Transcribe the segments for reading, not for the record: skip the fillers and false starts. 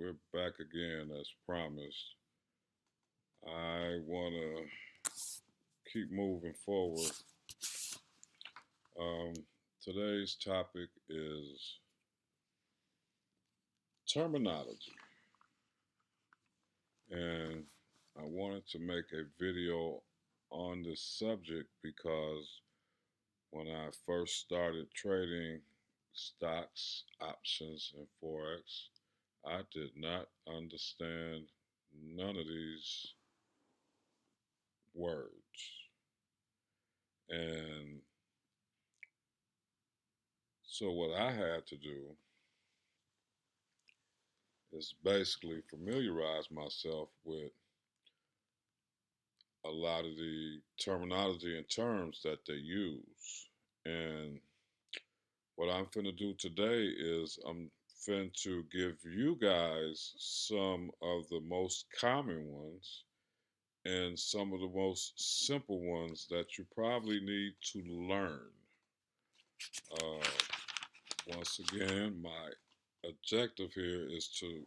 We're back again as promised. I want to keep moving forward. Um, Today's topic is terminology, and I wanted to make a video on this subject because when I first started trading stocks, options, and Forex, I did not understand none of these words. And so, what I had to do is basically familiarize myself with a lot of the terminology and terms that they use. And what I'm finna do today is I'm finna to give you guys some of the most common ones and some of the most simple ones that you probably need to learn. Uh, Once again, my objective here is to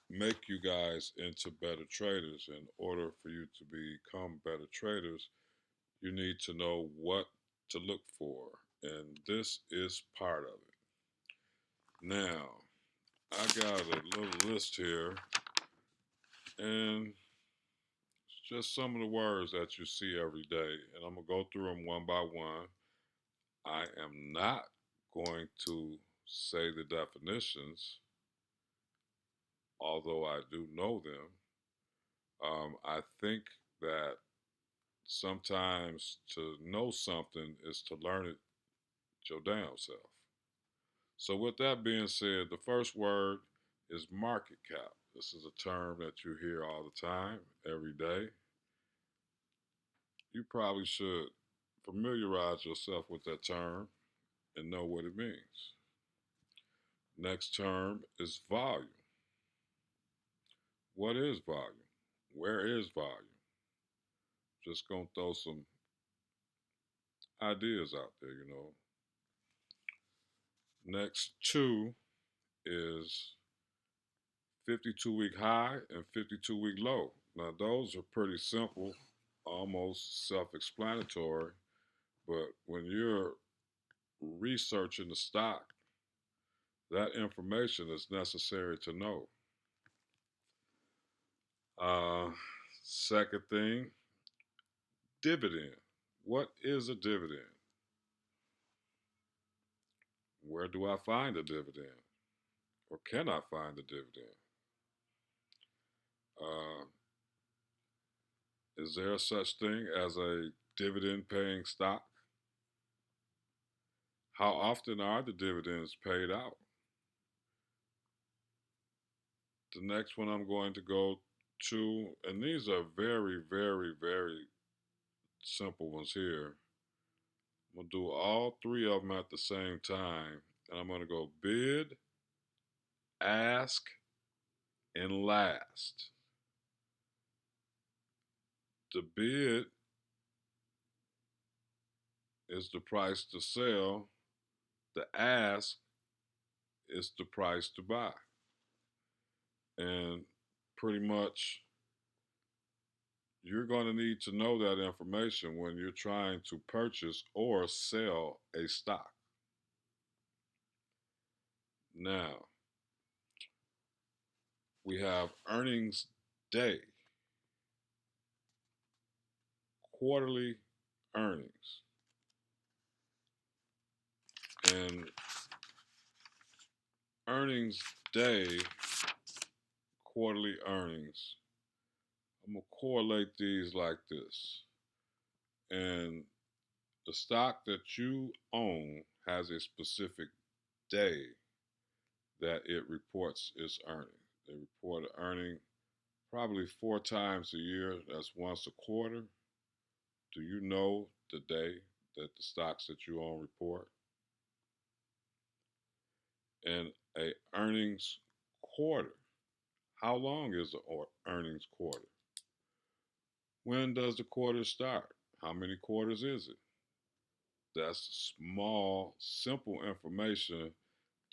make you guys into better traders. In order for you to become better traders, you need to know what to look for, and this is part of it. Now, I got a little list here, and it's just some of the words that you see every day, and I'm gonna go through them one by one. I am not going to say the definitions, although I do know them. I think that sometimes to know something is to learn it your damn self. So, with that being said, the first word is market cap. This is a term that you hear all the time, every day. You probably should familiarize yourself with that term and know what it means. Next term is volume. What is volume? Where is volume? Just gonna throw some ideas out there. Next two is 52-week high and 52-week low. Now, those are pretty simple, almost self explanatory, but when you're researching the stock, that information is necessary to know. Uh, Second thing, dividend. What is a dividend? Where do I find a dividend? Or can I find a dividend? Uh, is there such thing as a dividend paying stock? How often are the dividends paid out? The next one I'm going to go to, and these are very, very, very simple ones here. I'm going to do all three of them at the same time. And I'm going to go bid, ask, and last. The bid is the price to sell, the ask is the price to buy. And pretty much you're going to need to know that information when you're trying to purchase or sell a stock. Now, we have earnings day, quarterly earnings. And earnings day, quarterly earnings, I'm going to correlate these like this. And the stock that you own has a specific day that it reports its earnings. They report an earning probably four times a year. That's once a quarter. Do you know the day that the stocks that you own report? And a earnings quarter. How long is an earnings quarter? When does the quarter start? How many quarters is it? That's small, simple information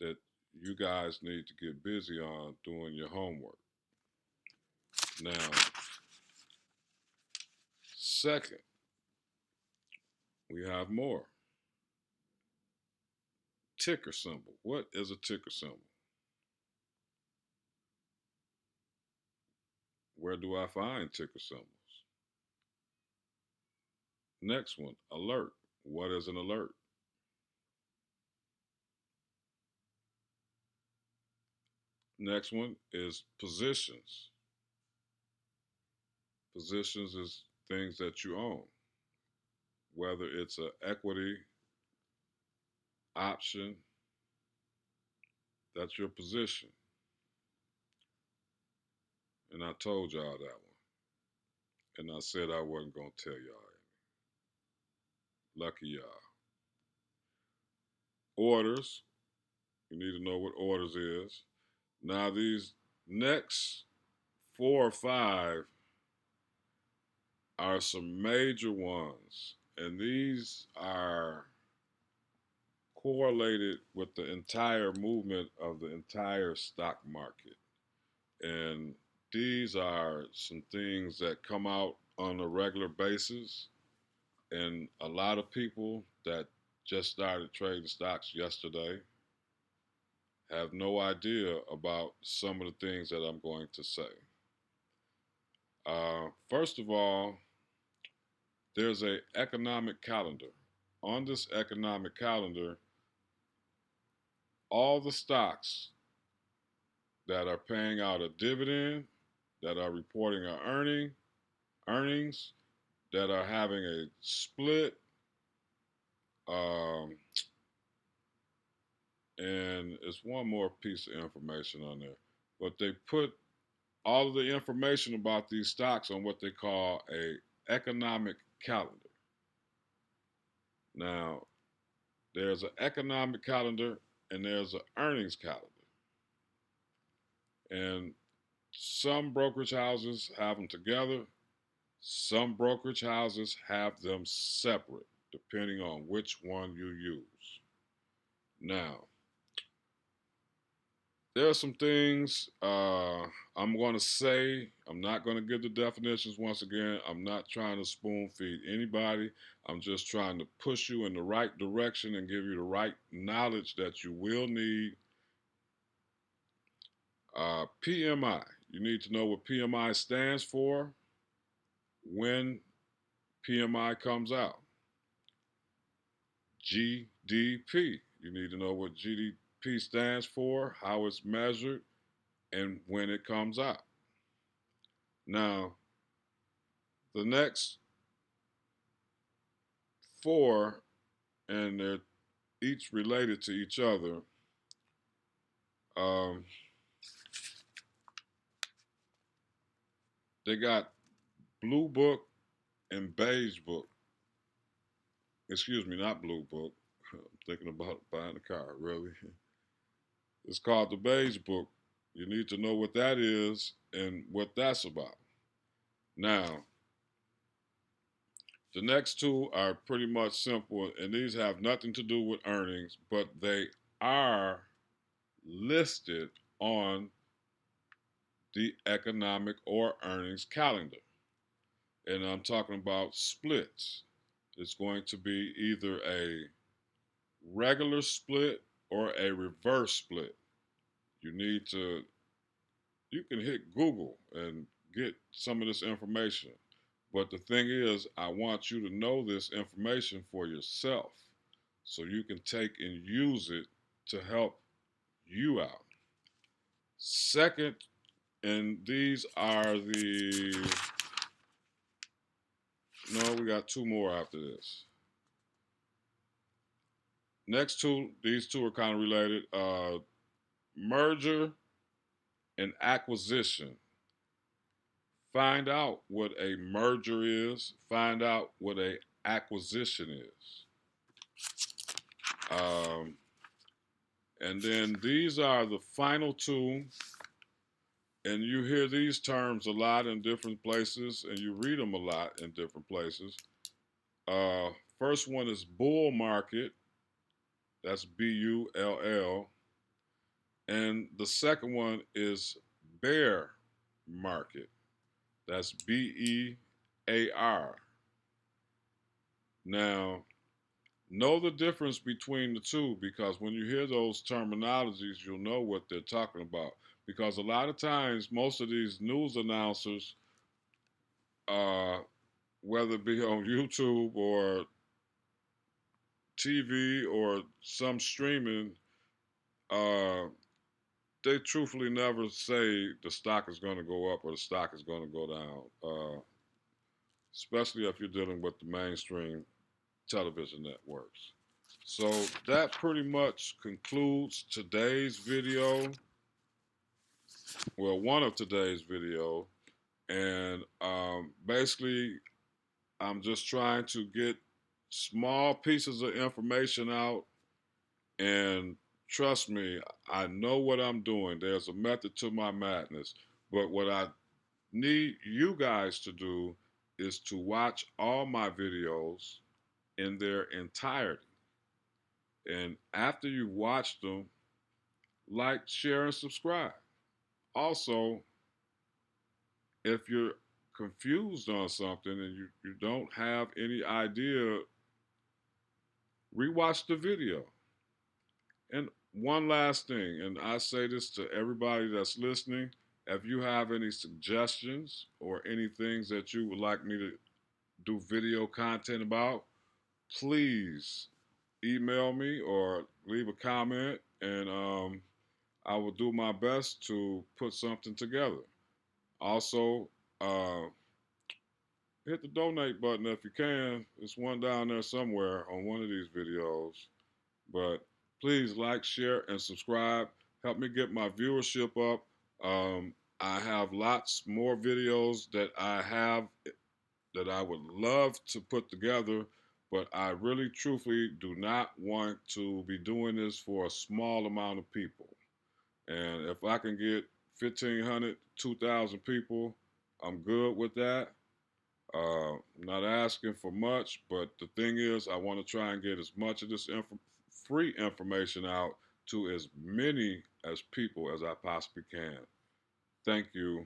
that you guys need to get busy on doing your homework. Now, second, we have more. Ticker symbol. What is a ticker symbol? Where do I find ticker symbols? Next one, alert. What is an alert? Next one is positions. Positions is things that you own, whether it's an equity option, that's your position. And I told y'all that one. And I said I wasn't going to tell y'all. Lucky y'all. Orders. You need to know what orders is. Now, these next 4 or 5 are some major ones. And these are correlated with the entire movement of the entire stock market. And these are some things that come out on a regular basis. And a lot of people that just started trading stocks yesterday have no idea about some of the things that I'm going to say. First of all, there's an economic calendar. On this economic calendar, all the stocks that are paying out a dividend, that are reporting an earnings, that are having a split, um, and it's one more piece of information on there. But they put all of the information about these stocks on what they call a economic calendar. Now, there's an economic calendar and there's an earnings calendar. And some brokerage houses have them together. Some brokerage houses have them separate, depending on which one you use. Now, there are some things I'm going to say. I'm not going to give the definitions once again. I'm not trying to spoon feed anybody. I'm just trying to push you in the right direction and give you the right knowledge that you will need. PMI. You need to know what PMI stands for when PMI comes out. GDP. You need to know what GDP stands for, how it's measured, and when it comes out. Now, the next 4, and they're each related to each other. Um, they got Blue Book and Beige Book. Excuse me, not Blue Book. I'm thinking about buying a car, really. It's called the Beige Book. You need to know what that is and what that's about. Now, the next 2 are pretty much simple, and these have nothing to do with earnings, but they are listed on the economic or earnings calendar. And I'm talking about splits. It's going to be either a regular split or a reverse split. You need to, you can hit Google and get some of this information. But the thing is, I want you to know this information for yourself so you can take and use it to help you out. Second, and these are the, no, we got 2 more after this. Next 2, these 2 are kind of related. Merger and acquisition. Find out what a merger is. Find out what a acquisition is. And then these are the final 2. And you hear these terms a lot in different places, and you read them a lot in different places. First one is bull market. That's Bull. And the second one is bear market. That's BEAR. Now, know the difference between the two, because when you hear those terminologies, you'll know what they're talking about. Because a lot of times, most of these news announcers, uh, whether it be on YouTube or TV or some streaming, uh, they truthfully never say the stock is going to go up or the stock is going to go down, especially if you're dealing with the mainstream television networks. So that pretty much concludes today's video. Well, one of today's video. And basically, I'm just trying to get small pieces of information out. And trust me, I know what I'm doing. There's a method to my madness. But what I need you guys to do is to watch all my videos in their entirety. And after you've watched them, like, share, and subscribe. Also, if you're confused on something and you don't have any idea, rewatch the video. And one last thing, and I say this to everybody that's listening, if you have any suggestions or any things that you would like me to do video content about, please email me or leave a comment, and I will do my best to put something together. Also, uh, hit the donate button if you can. There's one down there somewhere on one of these videos. But please like, share, and subscribe. Help me get my viewership up. I have lots more videos that I would love to put together, but I really, truthfully do not want to be doing this for a small amount of people. And if I can get 1,500, 2,000 people, I'm good with that. I'm not asking for much, but the thing is, I want to try and get as much of this free information out to as many as people as I possibly can. Thank you.